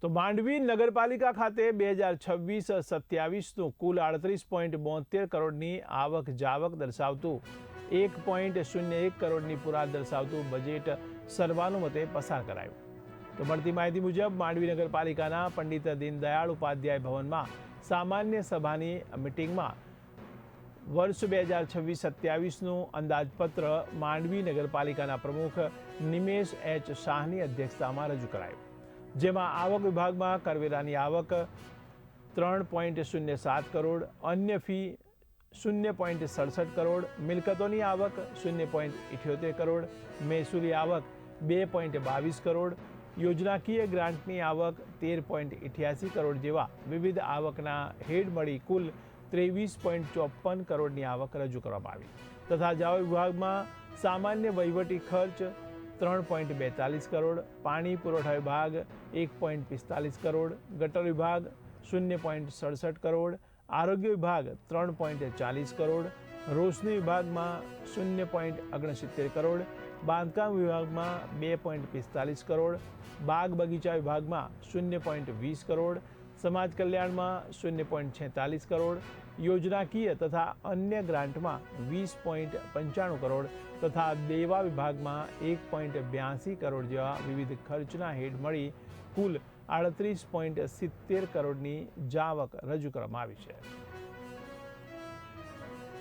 તો માંડવી નગરપાલિકા ખાતે 2026-27નું કુલ 38.72 કરોડની આવક જાવક દર્શાવતું 1.01 કરોડની પુરાત દર્શાવતું બજેટ સર્વાનુમતે પસાર કરાયું. તો મળતી માહિતી મુજબ માંડવી નગરપાલિકાના પંડિત દીનદયાળ ઉપાધ્યાય ભવનમાં સામાન્ય સભાની મિટિંગમાં વર્ષ 2026-27નું અંદાજપત્ર માંડવી નગરપાલિકાના પ્રમુખ નિમેશ એચ શાહની અધ્યક્ષતામાં રજૂ કરાયું, જેમાં આવક વિભાગમાં કરવેરાની આવક 3.07 કરોડ, અન્ય ફી 0.67 કરોડ, મિલકતોની આવક 0.78 કરોડ, મહેસૂલી આવક 2.22 કરોડ, યોજનાકીય ગ્રાન્ટની આવક 13.88 કરોડ જેવા વિવિધ આવકના હેડ મળી કુલ 23.54 કરોડની આવક રજૂ કરવામાં આવી તથા જાવ વિભાગમાં સામાન્ય વહીવટી ખર્ચ 3.42 કરોડ, પાણી પુરવઠા વિભાગ 1.45 કરોડ, ગટર વિભાગ 0.67 કરોડ, આરોગ્ય વિભાગ 3.40 કરોડ, રોશની વિભાગમાં 0.69 કરોડ, બાંધકામ વિભાગમાં 2.45 કરોડ, બાગ બગીચા વિભાગમાં 0.20 કરોડ, સમાજ કલ્યાણમાં 0.46 કરોડ, યોજનાકીય તથા અન્ય ગ્રાન્ટમાં 20.95 કરોડ તથા દેવા વિભાગમાં 1.82 કરોડ જેવા વિવિધ ખર્ચના હેડ મળી કુલ 38.70 કરોડની જાવક રજૂ કરવામાં આવી છે.